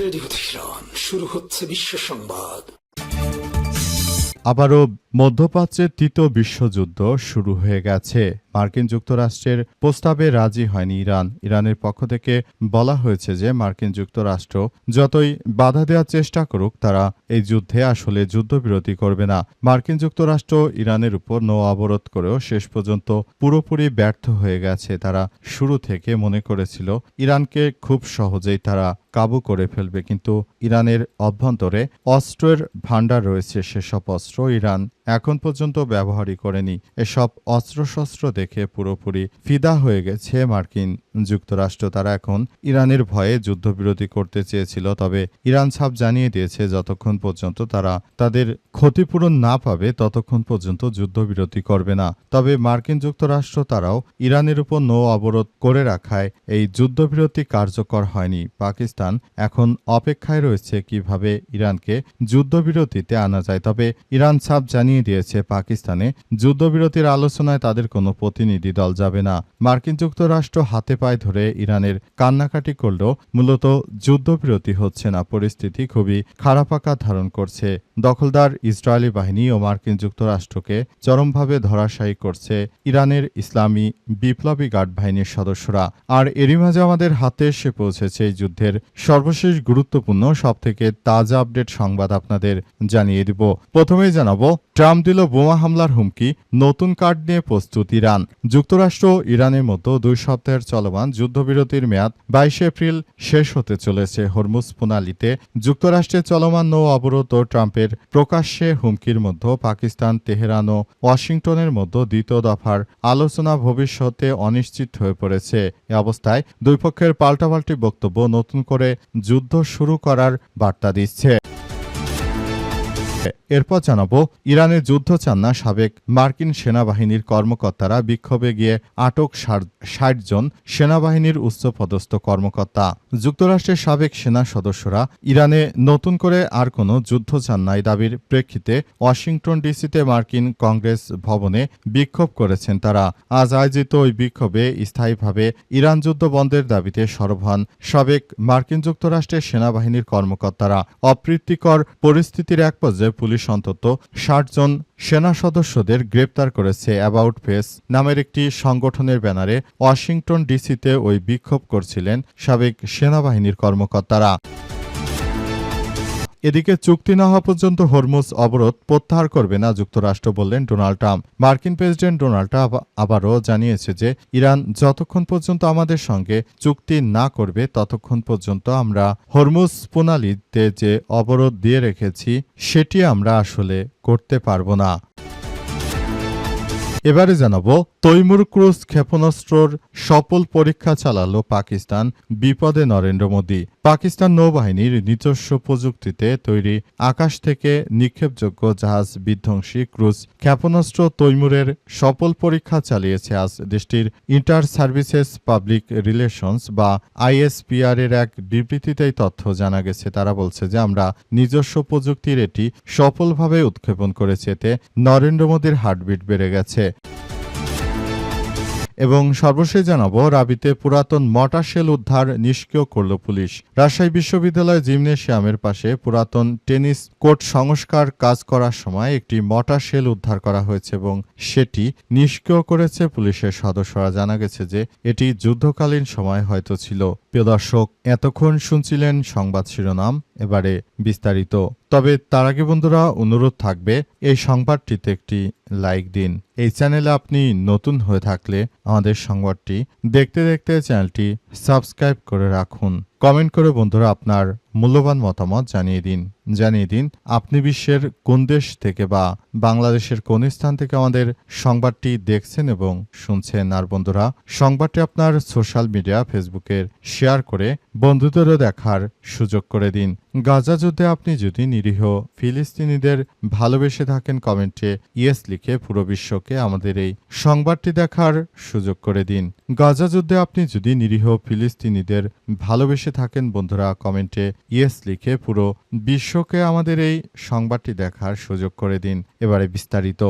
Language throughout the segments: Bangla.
রেডিও তেহরান, শুরু হচ্ছে বিশ্ব সংবাদ। আবারও মধ্যপ্রাচ্যের তৃতীয় বিশ্বযুদ্ধ শুরু হয়ে গেছে। মার্কিন যুক্তরাষ্ট্রের প্রস্তাবে রাজি হয়নি ইরান। ইরানের পক্ষ থেকে বলা হয়েছে যে মার্কিন যুক্তরাষ্ট্র যতই বাধা দেওয়ার চেষ্টা করুক, তারা এই যুদ্ধে আসলে যুদ্ধবিরতি করবে না। মার্কিন যুক্তরাষ্ট্র ইরানের উপর নৌ অবরোধ করেও শেষ পর্যন্ত পুরোপুরি ব্যর্থ হয়ে গেছে। তারা শুরু থেকে মনে করেছিল ইরানকে খুব সহজেই তারা কাবু করে ফেলবে, কিন্তু ইরানের অভ্যন্তরে অস্ত্রের ভাণ্ডার রয়েছে। সেসব অস্ত্র ইরান এখন পর্যন্ত ব্যবহারই করেনি। এসব অস্ত্রশস্ত্র দেখে পুরোপুরি ফিদা হয়ে গেছে মার্কিন যুক্তরাষ্ট্র। তারা এখন ইরানের ভয়ে যুদ্ধবিরতি করতে চেয়েছিল, তবে ইরান ছাপ জানিয়ে দিয়েছে যতক্ষণ পর্যন্ত তারা তাদের ক্ষতিপূরণ না পাবে ততক্ষণ পর্যন্ত যুদ্ধবিরতি করবে না। তবে মার্কিন যুক্তরাষ্ট্র তারাও ইরানের উপর নৌ অবরোধ করে রাখায় এই যুদ্ধবিরতি কার্যকর হয়নি। পাকিস্তান এখন অপেক্ষায় রয়েছে কিভাবে ইরানকে যুদ্ধবিরতিতে আনা যায়। তবে ইরান ছাপ জানিয়ে দিয়েছে পাকিস্তানে যুদ্ধবিরতির আলোচনায় তাদের কোনো প্রতিনিধি দল যাবে না। মার্কিন যুক্তরাষ্ট্র হাতে পায়ে ধরে ইরানের কান্নাকাটি করলেও মূলত যুদ্ধবিরতি হচ্ছে না। পরিস্থিতি খুবই খারাপ আকার ধারণ করছে। দখলদার ইসরায়েলি বাহিনী ও মার্কিন যুক্তরাষ্ট্রকে চরমভাবে ধরাশায়ী করছে ইরানের ইসলামী বিপ্লবী গার্ড বাহিনীর সদস্যরা। আর এরই মাঝে আমাদের হাতে এসে পৌঁছেছে এই যুদ্ধের সর্বশেষ গুরুত্বপূর্ণ সবথেকে তাজা আপডেট সংবাদ আপনাদের জানিয়ে দিব। প্রথমেই জানাবো, ট্রাম্প দিল বোমা হামলার হুমকি, নতুন কার্ড নিয়ে প্রস্তুত ইরান। যুক্তরাষ্ট্র ইরানের মতো 2 সপ্তাহের চলমান যুদ্ধবিরতির মেয়াদ 22 এপ্রিল শেষ হতে চলেছে। হরমুজ প্রণালীতে যুক্তরাষ্ট্রের চলমান নৌ অবরোধ ও ট্রাম্পের প্রকাশ্যে হুমকির মধ্যে পাকিস্তান, তেহরান ও ওয়াশিংটনের মধ্যে দ্বিতীয় দফার আলোচনা ভবিষ্যতে অনিশ্চিত হয়ে পড়েছে। এ অবস্থায় দুই পক্ষের পাল্টাপাল্টি বক্তব্য নতুন করে যুদ্ধ শুরু করার বার্তা দিচ্ছে। এরপর জানাবো, ইরানের যুদ্ধ চান না সাবেক মার্কিন সেনাবাহিনীর কর্মকর্তারা। বিক্ষোভে গিয়ে আটক 60 জন সেনাবাহিনীর উচ্চপদস্থ কর্মকর্তা। যুক্তরাষ্ট্রের সাবেক সেনা সদস্যরা ইরানে নতুন করে আর কোনো যুদ্ধ চান না। এই দাবির প্রেক্ষিতে ওয়াশিংটন ডিসিতে মার্কিন কংগ্রেস ভবনে বিক্ষোভ করেছেন তারা। আজ আয়োজিত ওই বিক্ষোভে স্থায়ীভাবে ইরান যুদ্ধ বন্ধের দাবিতে সরব হন সাবেক মার্কিন যুক্তরাষ্ট্রের সেনাবাহিনীর কর্মকর্তারা। অপ্রীতিকর পরিস্থিতির এক পর্যায়ে পুলিশ অন্তত 60 জন সেনা সদস্যদের গ্রেপ্তার করেছে। অ্যাবাউট ফেস নামের একটি সংগঠনের ব্যানারে ওয়াশিংটন ডিসিতে ওই বিক্ষোভ করছিলেন সাবেক সেনাবাহিনীর কর্মকর্তারা। এদিকে চুক্তি না হওয়া পর্যন্ত হরমুজ অবরোধ প্রত্যাহার করবে না যুক্তরাষ্ট্র, বললেন ডোনাল্ড ট্রাম্প। মার্কিন প্রেসিডেন্ট ডোনাল্ড ট্রাম্প আবারও জানিয়েছে যে ইরান যতক্ষণ পর্যন্ত আমাদের সঙ্গে চুক্তি না করবে ততক্ষণ পর্যন্ত আমরা হরমুজ প্রণালীতে যে অবরোধ দিয়ে রেখেছি সেটি আমরা আসলে করতে পারব না। এবারে জানাবো, তৈমুর ক্রুজ ক্ষেপণাস্ত্রর সফল পরীক্ষা চালালো পাকিস্তান, বিপদে নরেন্দ্র মোদী। পাকিস্তান নৌবাহিনীর নিজস্ব প্রযুক্তিতে তৈরি আকাশ থেকে নিক্ষেপযোগ্য জাহাজ বিধ্বংসী ক্রুজ ক্ষেপণাস্ত্র তৈমুরের সফল পরীক্ষা চালিয়েছে আজ দেশটির ইন্টার সার্ভিসেস পাবলিক রিলেশনস বা ISPR এর এক বিবৃতিতেই তথ্য জানা গেছে। তারা বলছে যে আমরা নিজস্ব প্রযুক্তির এটি সফলভাবে উৎক্ষেপণ করেছে। এতে নরেন্দ্র মোদীর হার্টবিট বেড়ে গেছে। এবং সর্বশেষ জানাবো, রাবিতে পুরাতন মর্টার শেল উদ্ধার, নিষ্ক্রিয় করল পুলিশ। রাজশাহী বিশ্ববিদ্যালয় জিমনেশিয়ামের পাশে পুরাতন টেনিস কোর্ট সংস্কার কাজ করার সময় একটি মর্টার শেল উদ্ধার করা হয়েছে এবং সেটি নিষ্ক্রিয় করেছে পুলিশের সদস্যরা। জানা গেছে যে এটি যুদ্ধকালীন সময় হয়তো ছিল। প্রিয় দর্শক, এতক্ষণ শুনছিলেন সংবাদ শিরোনাম, এবারে বিস্তারিত। তবে তার আগে বন্ধুরা অনুরোধ থাকবে এই সংবাদটিতে একটি লাইক দিন। এই চ্যানেলে আপনি নতুন হয়ে থাকলে আমাদের সংবাদটি দেখতে দেখতে চ্যানেলটি সাবস্ক্রাইব করে রাখুন। কমেন্ট করে বন্ধুরা আপনার মূল্যবান মতামত জানিয়ে দিন আপনি বিশ্বের কোন দেশ থেকে বা বাংলাদেশের কোন স্থান থেকে আমাদের সংবাদটি দেখছেন এবং শুনছেন। আর বন্ধুরা, সংবাদটি আপনার সোশ্যাল মিডিয়া ফেসবুকে শেয়ার করে বন্ধুদেরও দেখার সুযোগ করে দিন। গাজা যুদ্ধে আপনি যদি নিরীহ ফিলিস্তিনিদের ভালোবেসে থাকেন, কমেন্টে ইয়েস লিখে পুরো বিশ্বকে আমাদের এই সংবাদটি দেখার সুযোগ করে দিন। গাজা যুদ্ধে আপনি যদি নিরীহ ফিলিস্তিনিদের ভালোবেসে থাকেন বন্ধুরা, কমেন্টে ইয়েস লিখে পুরো বিশ্বকে আমাদের এই সংবাদটি দেখার সুযোগ করে দিন। এবারে বিস্তারিত।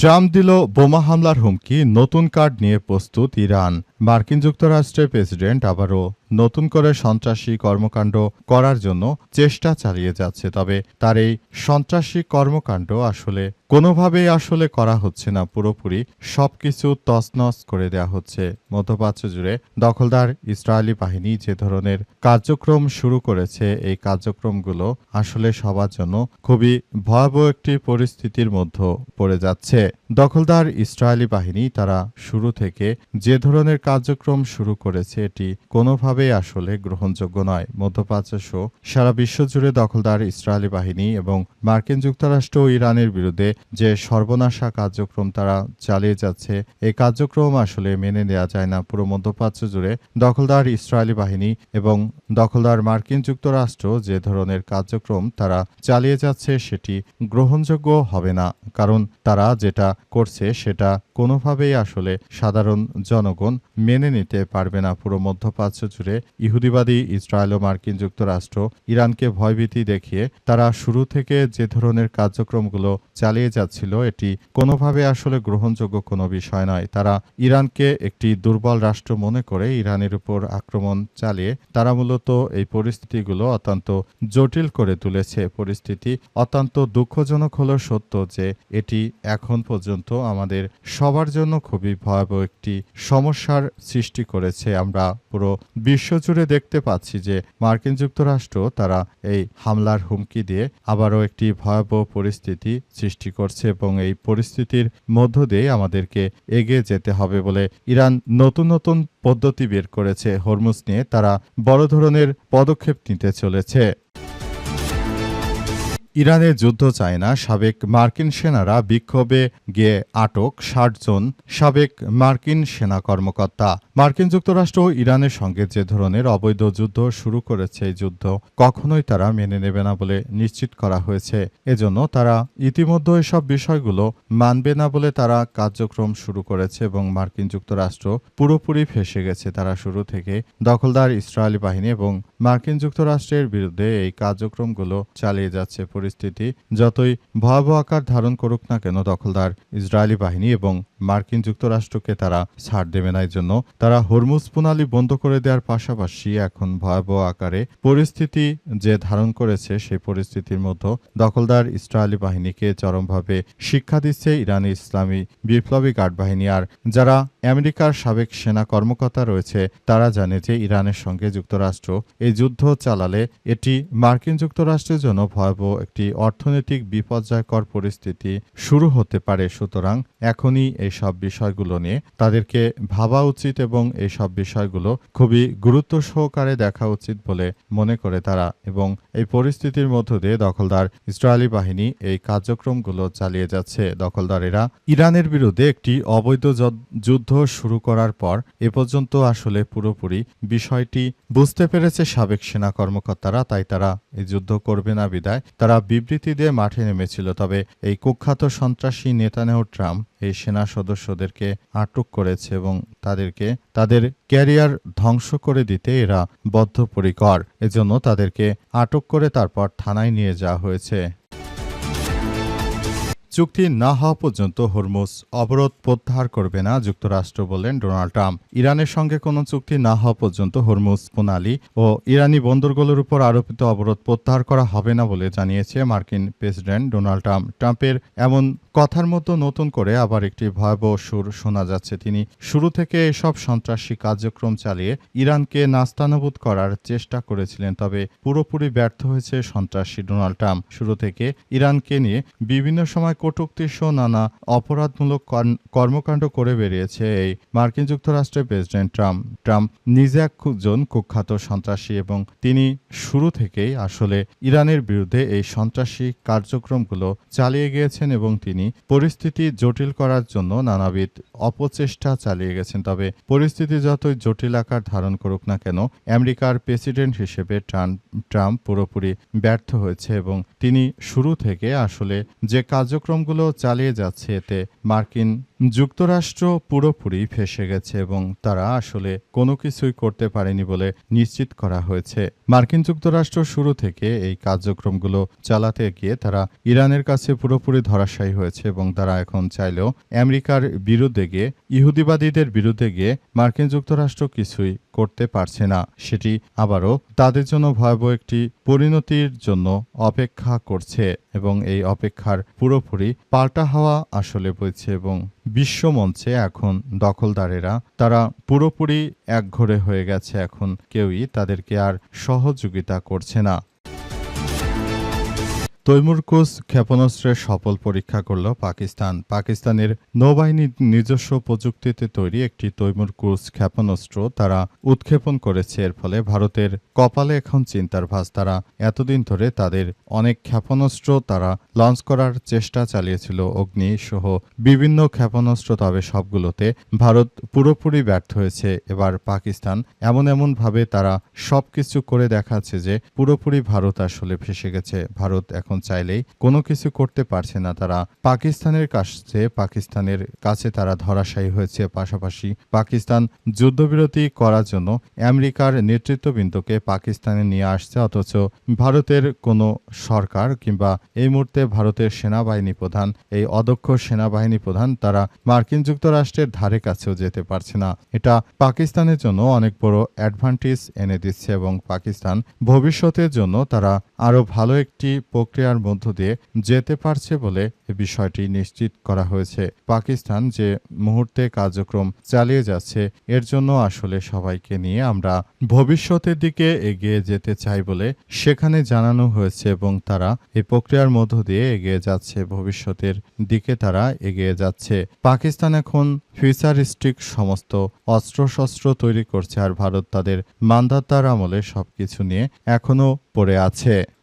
ট্রাম্প দিল বোমা হামলার হুমকি, নতুন কার্ড নিয়ে প্রস্তুত ইরান। মার্কিন যুক্তরাষ্ট্রের প্রেসিডেন্ট আবারও নতুন করে সন্ত্রাসী কর্মকাণ্ড করার জন্য চেষ্টা চালিয়ে যাচ্ছে। তবে তার এই সন্ত্রাসী কর্মকাণ্ড আসলে কোনোভাবেই আসলে করা হচ্ছে না, পুরোপুরি সবকিছু তছনছ করে দেয়া হচ্ছে। মধ্যপ্রাচ্য জুড়ে দখলদার ইসরায়েলি বাহিনী যে ধরনের কার্যক্রম শুরু করেছে, এই কার্যক্রমগুলো আসলে সবার জন্য খুবই ভয়াবহ একটি পরিস্থিতির মধ্যে পড়ে যাচ্ছে। দখলদার ইসরায়েলি বাহিনী তারা শুরু থেকে যে ধরনের কার্যক্রম শুরু করেছে, এটি কোনোভাবেই আসলে গ্রহণযোগ্য নয়। মধ্যপ্রাচ্য সহ সারা বিশ্বজুড়ে দখলদার ইসরায়েলি বাহিনী এবং মার্কিন যুক্তরাষ্ট্র ও ইরানের বিরুদ্ধে যে সর্বনাশা কার্যক্রম তারা চালিয়ে যাচ্ছে, এই কার্যক্রম আসলে মেনে নেওয়া যায় না। পুরো মধ্যপ্রাচ্য জুড়ে দখলদার ইসরায়েলি বাহিনী এবং দখলদার মার্কিন যুক্তরাষ্ট্র যে ধরনের কার্যক্রম তারা চালিয়ে যাচ্ছে, সেটি গ্রহণযোগ্য হবে না। কারণ তারা যেটা করছে সেটা কোনোভাবেই আসলে সাধারণ জনগণ মেনে নিতে পারবে না। পুরো মধ্যপ্রাচ্য জুড়ে ইহুদিবাদী ইসরায়েল ও মার্কিন যুক্তরাষ্ট্র ইরানকে ভয়ভীতি দেখিয়ে তারা শুরু থেকে যে ধরনের কার্যক্রমগুলো চালিয়ে যাচ্ছিল, এটি কোনোভাবে আসলে গ্রহণযোগ্য কোনো বিষয় নয়। তারা ইরানকে একটি দুর্বল রাষ্ট্র মনে করে ইরানের উপর আক্রমণ চালিয়ে তারা মূলত এই পরিস্থিতিগুলো অত্যন্ত জটিল করে তুলেছে। পরিস্থিতি অত্যন্ত দুঃখজনক হলেও সত্য যে এটি এখন পর্যন্ত আমাদের সবার জন্য খুবই ভয়াবহ একটি সমস্যার সৃষ্টি করেছে। আমরা পুরো বিশ্বজুড়ে দেখতে পাচ্ছি যে মার্কিন যুক্তরাষ্ট্র তারা এই হামলার হুমকি দিয়ে আবারও একটি ভয়াবহ পরিস্থিতি সৃষ্টি করছে এবং এই পরিস্থিতির মধ্য দিয়ে আমাদেরকে এগিয়ে যেতে হবে বলে ইরান নতুন নতুন পদ্ধতি বের করেছে। হরমুজ নিয়ে তারা বড় ধরনের পদক্ষেপ নিতে চলেছে। ইরানে যুদ্ধ চায় না, সাবেক মার্কিন সেনারা বিক্ষোভে গিয়ে আটক ৬০ জন সাবেক মার্কিন সেনা কর্মকর্তা। মার্কিন যুক্তরাষ্ট্র ও ইরানের সঙ্গে যে ধরনের অবৈধ যুদ্ধ শুরু করেছে, এই যুদ্ধ কখনোই তারা মেনে নেবে না বলে নিশ্চিত করা হয়েছে। এজন্য তারা ইতিমধ্যে এসব বিষয়গুলো মানবে না বলে তারা কার্যক্রম শুরু করেছে এবং মার্কিন যুক্তরাষ্ট্র পুরোপুরি ফেঁসে গেছে। তারা শুরু থেকে দখলদার ইসরায়েলি বাহিনী এবং মার্কিন যুক্তরাষ্ট্রের বিরুদ্ধে এই কার্যক্রমগুলো চালিয়ে যাচ্ছে। পরিস্থিতি যতই ভয়াবহ আকার ধারণ করুক না কেন, দখলদার ইসরায়েলি বাহিনী এবং মার্কিন যুক্তরাষ্ট্রকে তারা ছাড় দেবে না। এই জন্য তারা হরমুজ প্রণালী বন্ধ করে দেওয়ার পাশাপাশি এখন ভয়াবহ আকারে পরিস্থিতি যে ধারণ করেছে, সেই পরিস্থিতির মধ্যে দখলদার ইসরায়েলি বাহিনীকে চরমভাবে শিক্ষা দিচ্ছে ইরানি ইসলামী বিপ্লবী গার্ড বাহিনী। আর যারা আমেরিকার সাবেক সেনা কর্মকর্তা রয়েছে, তারা জানে যে ইরানের সঙ্গে যুক্তরাষ্ট্র এই যুদ্ধ চালালে এটি মার্কিন যুক্তরাষ্ট্রের জন্য ভয়াবহ একটি অর্থনৈতিক বিপর্যয়কর পরিস্থিতি শুরু হতে পারে। সুতরাং এখনই এই সব বিষয়গুলো নিয়ে তাদেরকে ভাবা উচিত এবং এই সব বিষয়গুলো খুবই গুরুত্ব সহকারে দেখা উচিত বলে মনে করে তারা। এবং এই পরিস্থিতির মধ্য দিয়ে দখলদার ইসরায়েলি বাহিনী এই কার্যক্রমগুলো চালিয়ে যাচ্ছে। দখলদারেরা ইরানের বিরুদ্ধে একটি অবৈধ যুদ্ধ শুরু করার পর এ পর্যন্ত আসলে পুরোপুরি বিষয়টি বুঝতে পেরেছে সাবেক সেনা কর্মকর্তারা, তাই তারা এই যুদ্ধ করবে না বিদায় তারা বিবৃতি দিয়ে মাঠে নেমেছিল। তবে এই কুখ্যাত সন্ত্রাসী নেতানিয়াহু ট্রাম্প এই সেনা সদস্যদেরকে আটক করেছে এবং তাদেরকে তাদের ক্যারিয়ার ধ্বংস করে দিতে এরা বদ্ধপরিকর। এজন্য তাদেরকে আটক করে তারপর থানায় নিয়ে যাওয়া হয়েছে। চুক্তি না হওয়া পর্যন্ত হরমুজ অবরোধ প্রত্যাহার করবে না যুক্তরাষ্ট্র, বললেন ডোনাল্ড ট্রাম্প। ইরানের সঙ্গে কোনো চুক্তি না হওয়া পর্যন্ত হরমুজ প্রণালী ও ইরানি বন্দরগুলোর উপর আরোপিত অবরোধ প্রত্যাহার করা হবে না বলে জানিয়েছে মার্কিন প্রেসিডেন্ট ডোনাল্ড ট্রাম্প। ট্রাম্পের এমন কথার মতো নতুন করে আবার একটি ভয়াবহ সুর শোনা যাচ্ছে। তিনি শুরু থেকে এসব সন্ত্রাসী কার্যক্রম চালিয়ে ইরানকে নাস্তানাবুদ করার চেষ্টা করেছিলেন, তবে পুরোপুরি ব্যর্থ হয়েছে সন্ত্রাসী ডোনাল্ড ট্রাম্প। শুরু থেকে ইরানকে নিয়ে বিভিন্ন সময় কটূক্তি সহ নানা অপরাধমূলক কর্মকাণ্ড করে বেরিয়েছে এই মার্কিন যুক্তরাষ্ট্রের প্রেসিডেন্ট ট্রাম্প। ট্রাম্প নিজে একজন কুখ্যাত সন্ত্রাসী এবং তিনি শুরু থেকেই আসলে ইরানের বিরুদ্ধে এই সন্ত্রাসী কার্যক্রমগুলো চালিয়ে গিয়েছেন এবং তিনি পরিস্থিতি জটিল করার জন্য নানাবিধ অপচেষ্টা চালিয়ে গেছেন। তবে পরিস্থিতি যতই জটিল আকার ধারণ করুক না কেন, আমেরিকার প্রেসিডেন্ট হিসেবে ট্রাম্প পুরোপুরি ব্যর্থ হয়েছে এবং তিনি শুরু থেকে আসলে যে কার্যক্রমগুলো চালিয়ে যাচ্ছে, এতে মার্কিন যুক্তরাষ্ট্র পুরোপুরি ফেঁসে গেছে এবং তারা আসলে কোনো কিছুই করতে পারেনি বলে নিশ্চিত করা হয়েছে। মার্কিন যুক্তরাষ্ট্র শুরু থেকে এই কার্যক্রমগুলো চালাতে গিয়ে তারা ইরানের কাছে পুরোপুরি ধরাশায়ী হয়েছে। গেছে এবং তারা এখন চাইলেও আমেরিকার বিরুদ্ধে গিয়ে ইহুদিবাদীদের বিরুদ্ধে গিয়ে মার্কিন যুক্তরাষ্ট্র কিছুই করতে পারছে না। সেটি আবারও তাদের জন্য ভয়াবহ একটি পরিণতির জন্য অপেক্ষা করছে এবং এই অপেক্ষার পুরোপুরি পাল্টা হাওয়া আসলে বইছে এবং বিশ্বমঞ্চে এখন দখলদারেরা তারা পুরোপুরি একঘরে হয়ে গেছে। এখন কেউই তাদেরকে আর সহযোগিতা করছে না। তৈমুরকুস ক্ষেপণাস্ত্রের সফল পরীক্ষা করল পাকিস্তান। পাকিস্তানের নৌবাহিনীর নিজস্ব প্রযুক্তিতে তৈরি একটি তৈমুরকুস ক্ষেপণাস্ত্র তারা উৎক্ষেপণ করেছে। এর ফলে ভারতের কপালে এখন চিন্তার ভাঁজ। তারা এতদিন ধরে তাদের অনেক ক্ষেপণাস্ত্র তারা লঞ্চ করার চেষ্টা চালিয়েছিল, অগ্নি সহ বিভিন্ন ক্ষেপণাস্ত্র, তবে সবগুলোতে ভারত পুরোপুরি ব্যর্থ হয়েছে। এবার পাকিস্তান এমনভাবে তারা সবকিছু করে দেখাচ্ছে যে পুরোপুরি ভারত আসলে ফেঁসে গেছে। ভারত এখন চাইলেই কোনো কিছু করতে পারছে না। তারা পাকিস্তানের কাছে তারা ধরাশায়ী হয়েছে। পাশাপাশি পাকিস্তান যুদ্ধবিরতি করার জন্য আমেরিকার নেতৃত্ববৃন্দকে পাকিস্তানে নিয়ে আসছে, অথচ ভারতের কোনো সরকার কিংবা এই মুহূর্তে ভারতের সেনাবাহিনী প্রধান, এই অদক্ষ সেনাবাহিনী প্রধান তারা মার্কিন যুক্তরাষ্ট্রের ধারে কাছেও যেতে পারছে না। এটা পাকিস্তানের জন্য অনেক বড় অ্যাডভান্টেজ এনে দিচ্ছে এবং পাকিস্তান ভবিষ্যতের জন্য তারা আরও ভালো একটি প্রক্রিয়ার মধ্য দিয়ে যেতে পারছে বলে বিষয়টি নিশ্চিত করা হয়েছে। পাকিস্তান যে মুহূর্তে কার্যক্রম চালিয়ে যাচ্ছে এর জন্য আসলে সবাইকে নিয়ে আমরা ভবিষ্যতের দিকে এগিয়ে যেতে চাই বলে সেখানে জানানো হয়েছে এবং তারা এই প্রক্রিয়ার মধ্য দিয়ে এগিয়ে যাচ্ছে, ভবিষ্যতের দিকে তারা এগিয়ে যাচ্ছে। পাকিস্তান এখন ফিউচারিস্টিক সমস্ত অস্ত্রশস্ত্র তৈরি করছে আর ভারত তাদের মান্ধাতার আমলে সবকিছু নিয়ে এখনো পড়ে আছে।